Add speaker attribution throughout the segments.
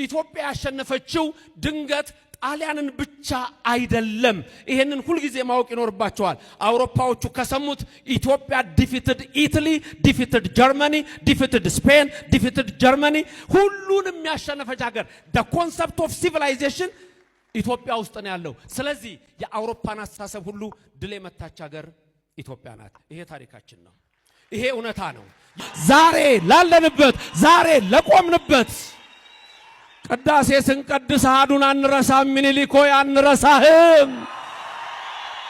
Speaker 1: ኢትዮጵያ ያሸነፈችው ድንገት ጣሊያንን ብቻ አይደለም። ይሄንን ሁሉ ጊዜ ማወቅ ይኖርባቸዋል። አውሮፓዎቹ ከሰሙት ኢትዮጵያ ዲፊትድ ኢታሊ፣ ዲፊትድ ጀርመኒ፣ ዲፊትድ ስፔን፣ ዲፊትድ ጀርመኒ ሁሉንም ያሸነፈች ሀገር the concept of civilization ኢትዮጵያ ውስጥ ነው ያለው። ስለዚህ የአውሮፓን አስተሳሰብ ሁሉ ድል የመታች ሀገር ኢትዮጵያ ናት። ይሄ ታሪካችን ነው። ይሄ እውነታ ነው። ዛሬ ላለንበት ዛሬ ለቆምንበት ቅዳሴ ስንቀድስ አሐዱን አንረሳም። ምኒልክ ሆይ አንረሳህም፣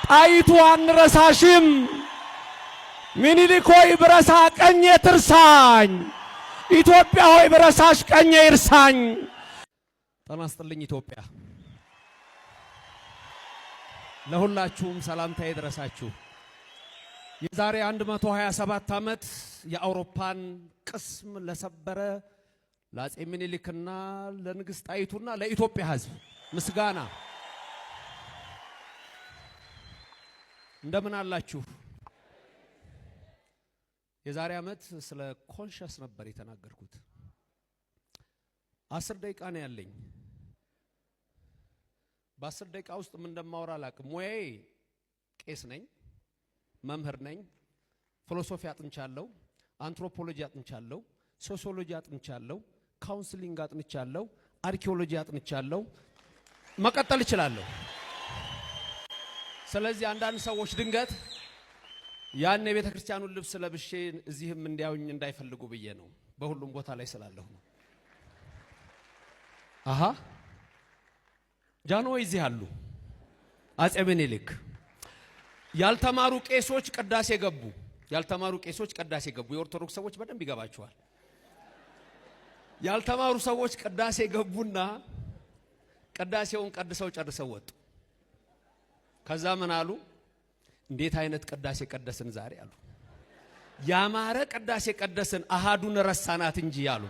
Speaker 1: ጣይቱ አንረሳሽም። ምኒልክ ሆይ ብረሳ ቀኜ ትርሳኝ፣ ኢትዮጵያ ሆይ ብረሳሽ ቀኜ ይርሳኝ። ጤና ይስጥልኝ ኢትዮጵያ። ለሁላችሁም ሰላምታ ይድረሳችሁ። የዛሬ 127 ዓመት የአውሮፓን ቅስም ለሰበረ ለአፄ ምኒልክና ለንግስት ጣይቱና ለኢትዮጵያ ሕዝብ ምስጋና። እንደምን አላችሁ? የዛሬ ዓመት ስለ ኮንሸስ ነበር የተናገርኩት። 10 ደቂቃ ነው ያለኝ። በ10 ደቂቃ ውስጥ ምን እንደማወራ አላውቅም። ሙያዬ ቄስ ነኝ፣ መምህር ነኝ። ፊሎሶፊ አጥንቻለሁ፣ አንትሮፖሎጂ አጥንቻለሁ፣ ሶሲዮሎጂ አጥንቻለሁ፣ ካውንስሊንግ አጥንቻለሁ፣ አርኪኦሎጂ አጥንቻለሁ። መቀጠል እችላለሁ። ስለዚህ አንዳንድ ሰዎች ድንገት ያን የቤተ ክርስቲያኑን ልብስ ለብሼ እዚህም እንዲያዩኝ እንዳይፈልጉ ብዬ ነው። በሁሉም ቦታ ላይ ስላለሁ ነው። አሃ ጃንሆይ እዚህ አሉ። አፄ ምኒልክ ያልተማሩ ቄሶች ቅዳሴ ገቡ። ያልተማሩ ቄሶች ቅዳሴ ገቡ። የኦርቶዶክስ ሰዎች በደንብ ይገባቸዋል። ያልተማሩ ሰዎች ቅዳሴ ገቡና ቅዳሴውን ቀድሰው ጨርሰው ወጡ። ከዛ ምን አሉ? እንዴት አይነት ቅዳሴ ቀደስን ዛሬ አሉ። ያማረ ቅዳሴ ቀደስን፣ አሃዱን ረሳናት እንጂ አሉ።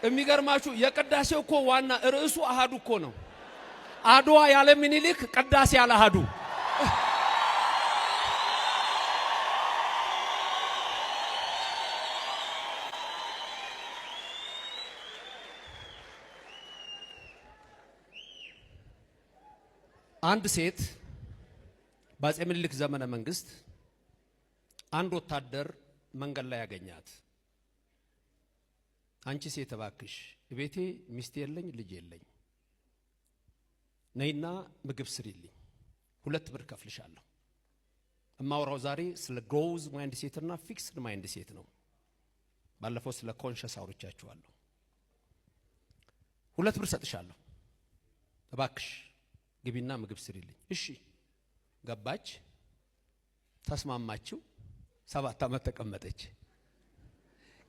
Speaker 1: የሚገርማችሁ የቅዳሴው እኮ ዋና ርዕሱ አሃዱ እኮ ነው። አድዋ ያለ ምኒልክ፣ ቅዳሴ ያለ አሃዱ። አንድ ሴት በአፄ ምኒልክ ዘመነ መንግስት አንድ ወታደር መንገድ ላይ ያገኛት። አንቺ ሴት እባክሽ ቤቴ ሚስት የለኝ ልጅ የለኝ፣ ነይና ምግብ ስሪልኝ፣ 2 ብር ከፍልሻለሁ። እማወራው ዛሬ ስለ ግሮዝ ማይንድ ሴትና ፊክስድ ማይንድ ሴት ነው። ባለፈው ስለ ኮንሸስ አውርቻችኋለሁ። 2 ብር ሰጥሻለሁ፣ እባክሽ ግቢና ምግብ ስሪልኝ። እሺ ገባች፣ ተስማማችው። 7 ዓመት ተቀመጠች።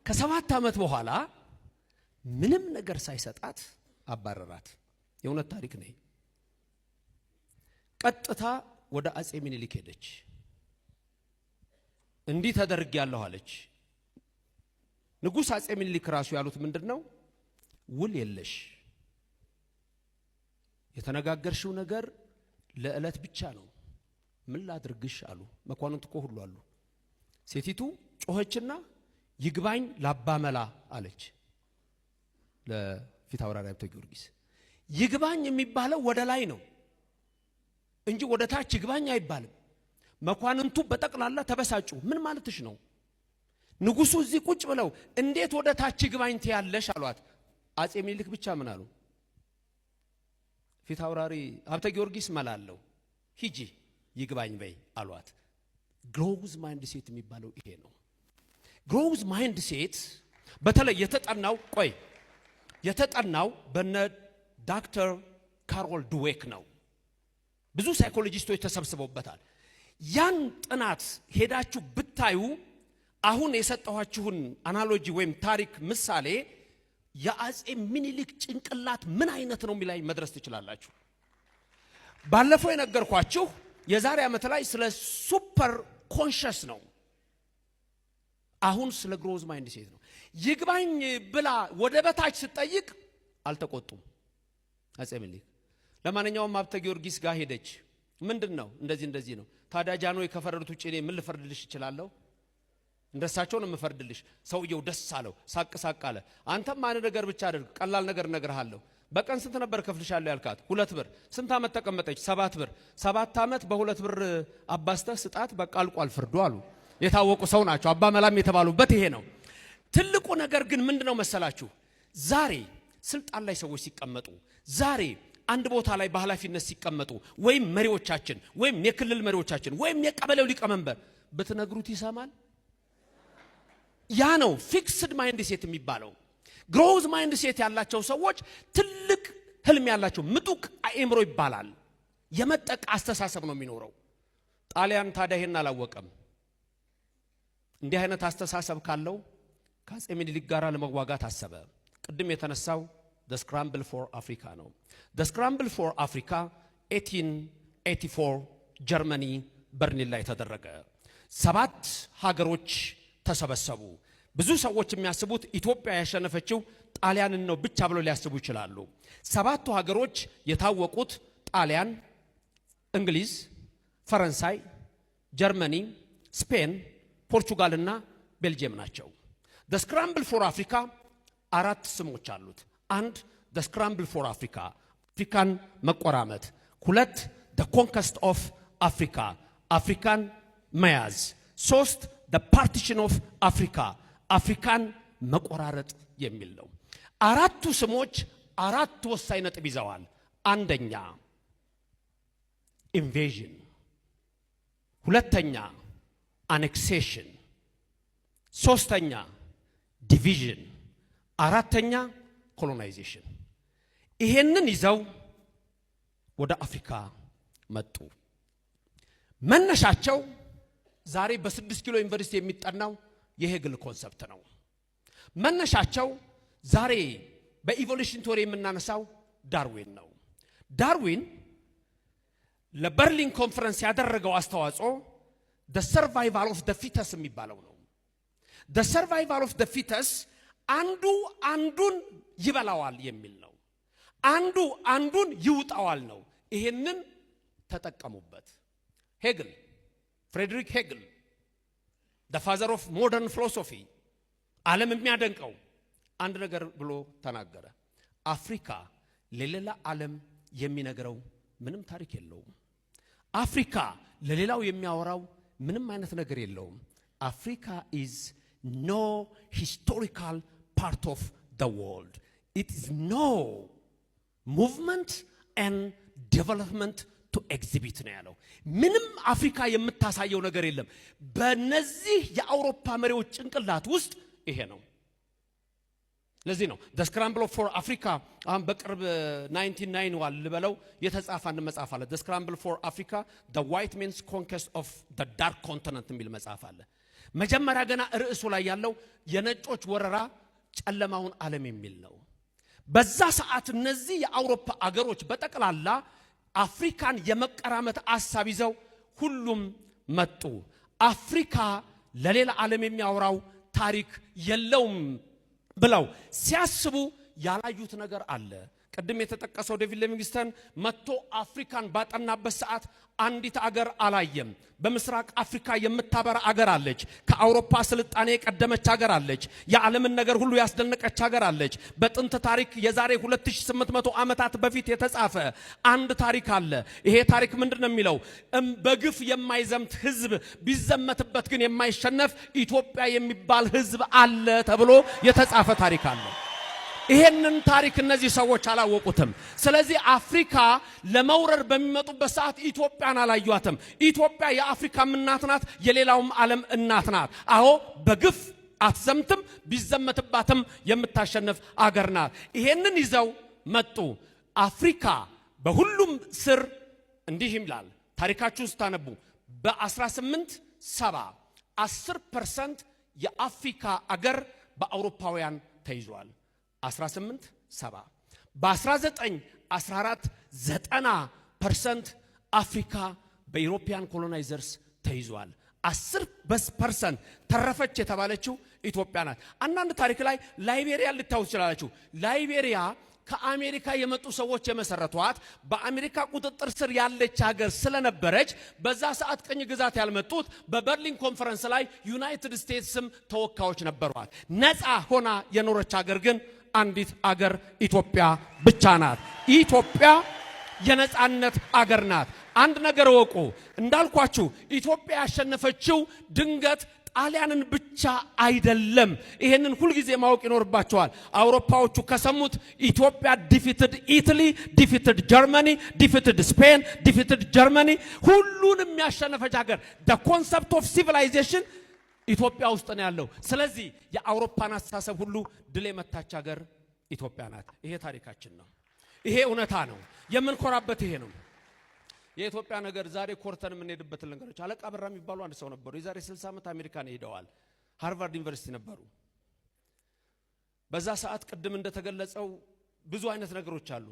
Speaker 1: ከ7 ዓመት በኋላ ምንም ነገር ሳይሰጣት አባረራት። የእውነት ታሪክ ነው። ቀጥታ ወደ አፄ ምኒልክ ሄደች። እንዲህ ተደርጊያለሁ አለች። ንጉሥ አፄ ምኒልክ ራሱ ያሉት ምንድነው? ውል የለሽ፣ የተነጋገርሽው ነገር ለዕለት ብቻ ነው፣ ምን ላድርግሽ አሉ። መኳንንት እኮ ሁሉ አሉ። ሴቲቱ ጮኸችና ይግባኝ ላባመላ አለች ለፊት አውራሪ ሀብተ ጊዮርጊስ። ይግባኝ የሚባለው ወደ ላይ ነው እንጂ ወደ ታች ይግባኝ አይባልም። መኳንንቱ በጠቅላላ ተበሳጩ። ምን ማለትሽ ነው? ንጉሱ እዚህ ቁጭ ብለው እንዴት ወደ ታች ይግባኝ ትያለሽ አሏት። አፄ ምኒልክ ብቻ ምን አሉ? ፊት አውራሪ ሀብተ ጊዮርጊስ መላለው ሂጂ ይግባኝ በይ አሏት። ግሮዝ ማይንድ ሴት የሚባለው ይሄ ነው። ግሮዝ ማይንድ ሴት በተለይ የተጠናው በነ ዶክተር ካሮል ድዌክ ነው። ብዙ ሳይኮሎጂስቶች ተሰብስበውበታል። ያን ጥናት ሄዳችሁ ብታዩ አሁን የሰጠኋችሁን አናሎጂ ወይም ታሪክ ምሳሌ የአፄ ምኒልክ ጭንቅላት ምን አይነት ነው የሚላይ መድረስ ትችላላችሁ። ባለፈው የነገርኳችሁ የዛሬ ዓመት ላይ ስለ ሱፐር ኮንሸስ ነው። አሁን ስለ ግሮዝ ማይንድ ሴት ነው። ይግባኝ ብላ ወደ በታች ስትጠይቅ አልተቆጡም አፄ ምኒልክ። ለማንኛውም ሀብተ ጊዮርጊስ ጋር ሄደች። ምንድነው እንደዚህ ነው? ታዲያ ጃንሆይ ከፈረዱት ውጪ እኔ ምን ልፈርድልሽ እችላለሁ? እንደሳቸው ነው የምፈርድልሽ። ሰውየው ደስ አለው፣ ሳቅ ሳቅ አለ። አንተም ማን ነገር ብቻ አድርግ፣ ቀላል ነገር እነግርሃለሁ። በቀን ስንት ነበር ከፍልሻለሁ ያልካት? 2 ብር። ስንት ዓመት ተቀመጠች? 7 ብር። 7 ዓመት በ2 ብር አባስተህ ስጣት፣ በቃ አልቋል ፍርዱ አሉ። የታወቁ ሰው ናቸው። አባ መላም የተባሉበት ይሄ ነው። ትልቁ ነገር ግን ምንድነው መሰላችሁ? ዛሬ ስልጣን ላይ ሰዎች ሲቀመጡ፣ ዛሬ አንድ ቦታ ላይ በኃላፊነት ሲቀመጡ፣ ወይም መሪዎቻችን ወይም የክልል መሪዎቻችን ወይም የቀበሌው ሊቀመንበር በትነግሩት ይሰማል? ያ ነው ፊክስድ ማይንድ ሴት የሚባለው። ግሮዝ ማይንድ ሴት ያላቸው ሰዎች ትልቅ ህልም ያላቸው ምጡቅ አእምሮ ይባላል። የመጠቅ አስተሳሰብ ነው የሚኖረው። ጣሊያን ታዲያ ይሄን አላወቀም። እንዲህ አይነት አስተሳሰብ ካለው ከአፄ ምኒልክ ጋር ለመዋጋት አሰበ። ቅድም የተነሳው the scramble for Africa ነው። the scramble for Africa 1884 ጀርመኒ በርሊን ላይ ተደረገ። 7 ሀገሮች ተሰበሰቡ። ብዙ ሰዎች የሚያስቡት ኢትዮጵያ ያሸነፈችው ጣሊያንን ነው ብቻ ብለው ሊያስቡ ይችላሉ። 7ቱ ሀገሮች የታወቁት ጣሊያን፣ እንግሊዝ፣ ፈረንሳይ፣ ጀርመኒ፣ ስፔን፣ ፖርቹጋል እና ቤልጂየም ናቸው። the scramble for Africa 4 ስሞች አሉት። 1 the scramble for Africa አፍሪካን መቆራመት፣ 2 the conquest of Africa አፍሪካን መያዝ፣ 3 the partition of Africa አፍሪካን መቆራረጥ የሚል ነው። 4ቱ ስሞች 4 ወሳኝ ነጥብ ይዘዋል። አንደኛ ኢንቬዥን፣ ሁለተኛ አኔክሴሽን፣ ሶስተኛ ዲቪዥን፣ አራተኛ ኮሎናይዜሽን። ይሄንን ይዘው ወደ አፍሪካ መጡ። መነሻቸው ዛሬ በ6 ኪሎ ዩኒቨርሲቲ የሚጠናው የሄግል ኮንሰፕት ነው። መነሻቸው ዛሬ በኢቮሉሽን ቲዮሪ የምናነሳው ዳርዊን ነው። ዳርዊን ለበርሊን ኮንፈረንስ ያደረገው አስተዋጽኦ the survival of the fetus የሚባለው ነው። the survival of the fetus አንዱ አንዱን ይበላዋል የሚል ነው። አንዱ አንዱን ይውጣዋል ነው። ይሄንን ተጠቀሙበት። ሄግል ፍሬድሪክ ሄግል the father of modern philosophy ዓለም የሚያደንቀው አንድ ነገር ብሎ ተናገረ። አፍሪካ ለሌላ ዓለም የሚነግረው ምንም ታሪክ የለውም። አፍሪካ ለሌላው የሚያወራው ምንም አይነት ነገር የለውም። አፍሪካ is no historical part of the world. It is no movement and development to exhibit ነው ያለው። ምንም አፍሪካ የምታሳየው ነገር የለም። በነዚህ የአውሮፓ መሪዎች ጭንቅላት ውስጥ ይሄ ነው። ለዚህ ነው the scramble for Africa አሁን በቅርብ 99 ዋል ልበለው የተጻፈ አንድ መጽሐፍ አለ። the scramble for Africa the white man's conquest of the dark continent የሚል መጽሐፍ አለ። መጀመሪያ ገና ርዕሱ ላይ ያለው የነጮች ወረራ ጨለማውን ዓለም የሚል ነው። በዛ ሰዓት እነዚህ የአውሮፓ አገሮች በጠቅላላ አፍሪካን የመቀራመት ሐሳብ ይዘው ሁሉም መጡ። አፍሪካ ለሌላ ዓለም የሚያወራው ታሪክ የለውም ብለው ሲያስቡ ያላዩት ነገር አለ። ቅድም የተጠቀሰው ዴቪድ ሊቪንግስተን መጥቶ አፍሪካን ባጠናበት ሰዓት አንዲት አገር አላየም። በምስራቅ አፍሪካ የምታበራ አገር አለች። ከአውሮፓ ስልጣኔ የቀደመች አገር አለች። የዓለምን ነገር ሁሉ ያስደነቀች አገር አለች። በጥንት ታሪክ የዛሬ 2800 ዓመታት በፊት የተጻፈ አንድ ታሪክ አለ። ይሄ ታሪክ ምንድነው የሚለው? በግፍ የማይዘምት ህዝብ ቢዘመትበት ግን የማይሸነፍ ኢትዮጵያ የሚባል ህዝብ አለ ተብሎ የተጻፈ ታሪክ አለ። ይሄንን ታሪክ እነዚህ ሰዎች አላወቁትም። ስለዚህ አፍሪካ ለመውረር በሚመጡበት ሰዓት ኢትዮጵያን አላዩአትም። ኢትዮጵያ የአፍሪካ እናት ናት፣ የሌላውም ዓለም እናት ናት። አዎ በግፍ አትዘምትም፣ ቢዘመትባትም የምታሸንፍ አገር ናት። ይሄንን ይዘው መጡ። አፍሪካ በሁሉም ስር እንዲህ ይላል ታሪካችሁን ስታነቡ በ1870 10% የአፍሪካ አገር በአውሮፓውያን ተይዟል። 1870 በ1914 90% አፍሪካ በዩሮፒያን ኮሎናይዘርስ ተይዟል። 10% ተረፈች የተባለችው ኢትዮጵያ ናት። አንዳንድ ታሪክ ላይ ላይቤሪያ ልታዩት ይችላልችሁ። ላይቤሪያ ከአሜሪካ የመጡ ሰዎች የመሰረቷት በአሜሪካ ቁጥጥር ስር ያለች ሀገር ስለነበረች በዛ ሰዓት ቅኝ ግዛት ያልመጡት በበርሊን ኮንፈረንስ ላይ ዩናይትድ ስቴትስም ተወካዮች ነበሯት። ነፃ ሆና የኖረች ሀገር ግን አንዲት ሀገር ኢትዮጵያ ብቻ ናት። ኢትዮጵያ የነፃነት ሀገር ናት። አንድ ነገር ወቁ እንዳልኳችሁ ኢትዮጵያ ያሸነፈችው ድንገት ጣሊያንን ብቻ አይደለም። ይሄንን ሁሉ ጊዜ ማወቅ ይኖርባቸዋል። አውሮፓዎቹ ከሰሙት ኢትዮጵያ ዲፊትድ ኢታሊ፣ ዲፊትድ ጀርመኒ፣ ዲፊትድ ስፔን፣ ዲፊትድ ጀርመኒ ሁሉንም ያሸነፈች ሀገር the concept of civilization ኢትዮጵያ ውስጥ ነው ያለው። ስለዚህ የአውሮፓን አስተሳሰብ ሁሉ ድል የመታች ሀገር ኢትዮጵያ ናት። ይሄ ታሪካችን ነው። ይሄ እውነታ ነው። የምንኮራበት ይሄ ነው። የኢትዮጵያ ነገር ዛሬ ኮርተን የምንሄድበት ነገሮች አለቃ በራ የሚባሉ አንድ ሰው ነበሩ። የዛሬ 60 ዓመት አሜሪካን ሄደዋል። ሃርቫርድ ዩኒቨርሲቲ ነበሩ። በዛ ሰዓት ቅድም እንደተገለጸው ብዙ አይነት ነገሮች አሉ።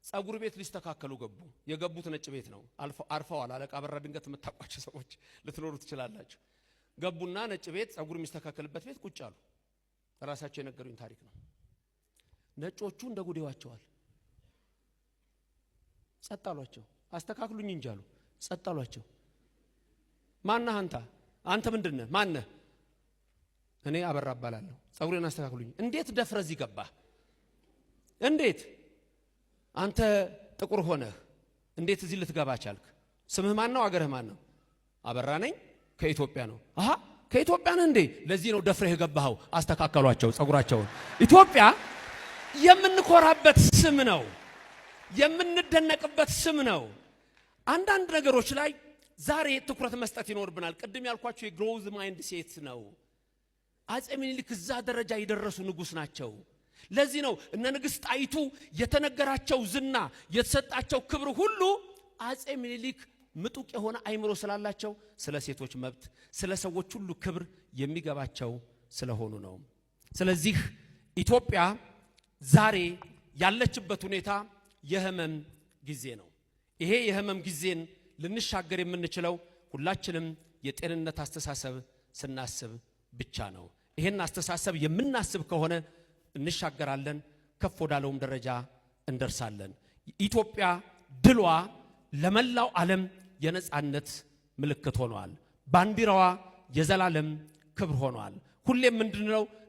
Speaker 1: ጸጉር ቤት ሊስተካከሉ ገቡ። የገቡት ነጭ ቤት ነው። አርፈዋል። አለቃ በራ ድንገት የምታውቋቸው ሰዎች ልትኖሩ ትችላላችሁ። ገቡና ነጭ ቤት ጸጉር የሚስተካከልበት ቤት ቁጭ አሉ። ራሳቸው የነገሩኝ ታሪክ ነው። ነጮቹ እንደ ጉዴዋቸዋል። ጸጥ አሏቸው። አስተካክሉኝ እንጂ አሉ። ጸጥ አሏቸው። ማነህ አንተ? አንተ ምንድነህ? ማነህ? እኔ አበራ እባላለሁ። ጸጉሬን አስተካክሉኝ። እንዴት ደፍረህ እዚህ ገባህ? እንዴት አንተ ጥቁር ሆነህ እንዴት እዚህ ልትገባ ቻልክ? ስምህ ማን ነው? አገርህ ማን ነው? አበራ ነኝ። ከኢትዮጵያ ነው። አሃ ከኢትዮጵያ ነህ እንዴ? ለዚህ ነው ደፍረህ የገባኸው። አስተካከሏቸው ጸጉራቸውን። ኢትዮጵያ የምንኮራበት ስም ነው። የምንደነቅበት ስም ነው። አንዳንድ ነገሮች ላይ ዛሬ ትኩረት መስጠት ይኖርብናል። ቅድም ያልኳቸው የግሮዝ ማይንድ ሴት ነው። አጼ ምኒልክ እዛ ደረጃ የደረሱ ንጉስ ናቸው። ለዚህ ነው እነ ንግስት ጣይቱ የተነገራቸው ዝና የተሰጣቸው ክብር ሁሉ አጼ ምኒልክ ምጡቅ የሆነ አይምሮ ስላላቸው ስለ ሴቶች መብት፣ ስለ ሰዎች ሁሉ ክብር የሚገባቸው ስለሆኑ ነው። ስለዚህ ኢትዮጵያ ዛሬ ያለችበት ሁኔታ የህመም ጊዜ ነው። ይሄ የህመም ጊዜን ልንሻገር የምንችለው ሁላችንም የጤንነት አስተሳሰብ ስናስብ ብቻ ነው። ይሄን አስተሳሰብ የምናስብ ከሆነ እንሻገራለን፣ ከፍ ወዳለውም ደረጃ እንደርሳለን። ኢትዮጵያ ድሏ ለመላው ዓለም የነጻነት ምልክት ሆኗል። ባንዲራዋ የዘላለም ክብር ሆኗል። ሁሌም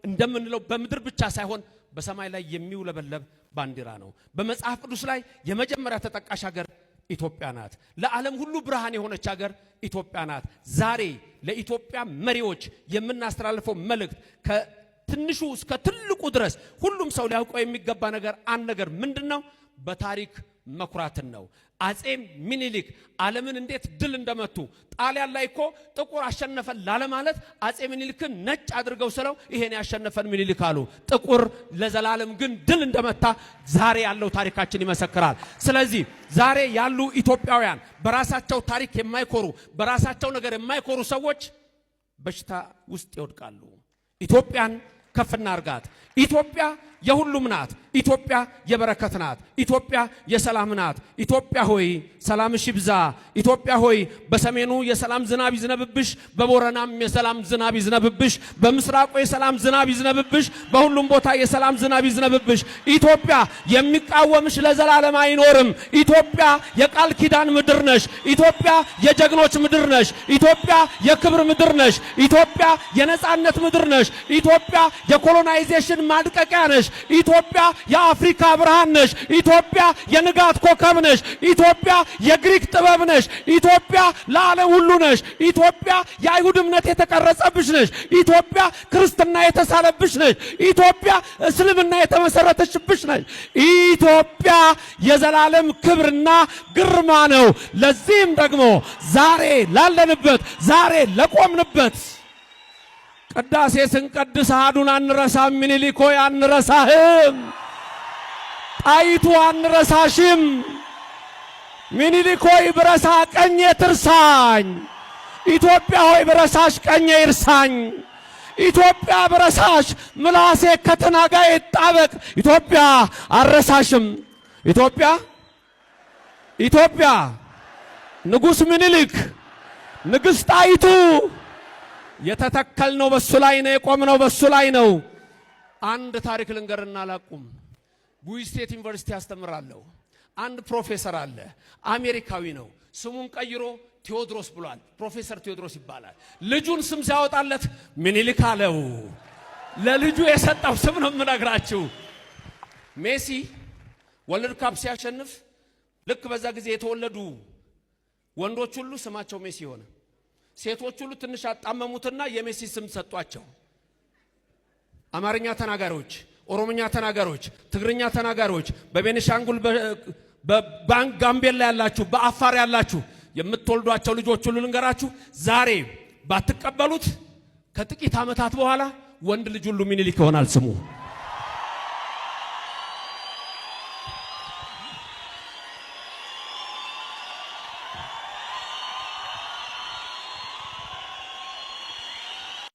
Speaker 1: እንደምንለው በምድር ብቻ ሳይሆን በሰማይ ላይ የሚውለበለብ ባንዲራ ነው። በመጽሐፍ ቅዱስ ላይ የመጀመሪያ ተጠቃሽ ሀገር ኢትዮጵያ ናት። ለዓለም ሁሉ ብርሃን የሆነች ሀገር ኢትዮጵያ ናት። ዛሬ ለኢትዮጵያ መሪዎች የምናስተላልፈው መልእክት ከትንሹ እስከ ትልቁ ድረስ ሁሉም ሰው ሊያውቀው የሚገባ ነገር አንድ ነገር ምንድነው? በታሪክ መኩራትን ነው። አጼ ምኒልክ ዓለምን እንዴት ድል እንደመቱ ጣሊያን ላይ እኮ ጥቁር አሸነፈን ላለ ማለት አጼ ምኒልክን ነጭ አድርገው ስለው ይሄን ያሸነፈን ምኒልክ አሉ። ጥቁር ለዘላለም ግን ድል እንደመታ ዛሬ ያለው ታሪካችን ይመሰክራል። ስለዚህ ዛሬ ያሉ ኢትዮጵያውያን በራሳቸው ታሪክ የማይኮሩ በራሳቸው ነገር የማይኮሩ ሰዎች በሽታ ውስጥ ይወድቃሉ። ኢትዮጵያን ከፍ እናርጋት። ኢትዮጵያ የሁሉም ናት። ኢትዮጵያ የበረከት ናት። ኢትዮጵያ የሰላም ናት። ኢትዮጵያ ሆይ ሰላምሽ ይብዛ። ኢትዮጵያ ሆይ በሰሜኑ የሰላም ዝናብ ይዝነብብሽ፣ በቦረናም የሰላም ዝናብ ይዝነብብሽ፣ በምስራቁ የሰላም ዝናብ ይዝነብብሽ፣ በሁሉም ቦታ የሰላም ዝናብ ይዝነብብሽ። ኢትዮጵያ የሚቃወምሽ ለዘላለም አይኖርም። ኢትዮጵያ የቃል ኪዳን ምድር ነሽ። ኢትዮጵያ የጀግኖች ምድር ነሽ። ኢትዮጵያ የክብር ምድር ነሽ። ኢትዮጵያ የነጻነት ምድር ነሽ። ኢትዮጵያ የኮሎናይዜሽን ማድቀቂያ ነሽ። ኢትዮጵያ የአፍሪካ ብርሃን ነሽ። ኢትዮጵያ የንጋት ኮከብ ነሽ። ኢትዮጵያ የግሪክ ጥበብ ነሽ። ኢትዮጵያ ለዓለም ሁሉ ነሽ። ኢትዮጵያ የአይሁድ እምነት የተቀረጸብሽ ነሽ። ኢትዮጵያ ክርስትና የተሳለብሽ ነሽ። ኢትዮጵያ እስልምና የተመሰረተችብሽ ነሽ። ኢትዮጵያ የዘላለም ክብርና ግርማ ነው። ለዚህም ደግሞ ዛሬ ላለንበት ዛሬ ለቆምንበት ቅዳሴ ስንቀድስ አሐዱን አንረሳም። ምኒልክ ሆይ አንረሳህም። ጣይቱ አንረሳሽም። ምኒልክ ሆይ ብረሳ ቀኜ ትርሳኝ። ኢትዮጵያ ሆይ ብረሳሽ ቀኜ ይርሳኝ። ኢትዮጵያ ብረሳሽ ምላሴ ከተናጋዬ ይጣበቅ። ኢትዮጵያ አልረሳሽም። ኢትዮጵያ ንጉሥ ምኒልክ ንግሥት ጣይቱ የተተከልነው በሱ ላይ ነው። የቆምነው በሱ ላይ ነው። አንድ ታሪክ ልንገርና አላቁም። ቡይ ስቴት ዩኒቨርሲቲ ያስተምራለሁ። አንድ ፕሮፌሰር አለ፣ አሜሪካዊ ነው። ስሙን ቀይሮ ቴዎድሮስ ብሏል። ፕሮፌሰር ቴዎድሮስ ይባላል። ልጁን ስም ሲያወጣለት ምኒልክ አለው። ለልጁ የሰጠው ስም ነው የምነግራችሁ። ሜሲ ወርልድ ካፕ ሲያሸንፍ ልክ በዛ ጊዜ የተወለዱ ወንዶች ሁሉ ስማቸው ሜሲ ሆነ። ሴቶች ሁሉ ትንሽ አጣመሙትና የሜሲ ስም ሰጧቸው። አማርኛ ተናጋሪዎች፣ ኦሮሞኛ ተናጋሪዎች፣ ትግርኛ ተናጋሪዎች፣ በቤኒሻንጉል በጋምቤላ ያላችሁ፣ በአፋር ያላችሁ የምትወልዷቸው ልጆች ሁሉ ልንገራችሁ፣ ዛሬ ባትቀበሉት ከጥቂት ዓመታት በኋላ ወንድ ልጅ ሁሉ ምኒልክ ይሆናል ስሙ።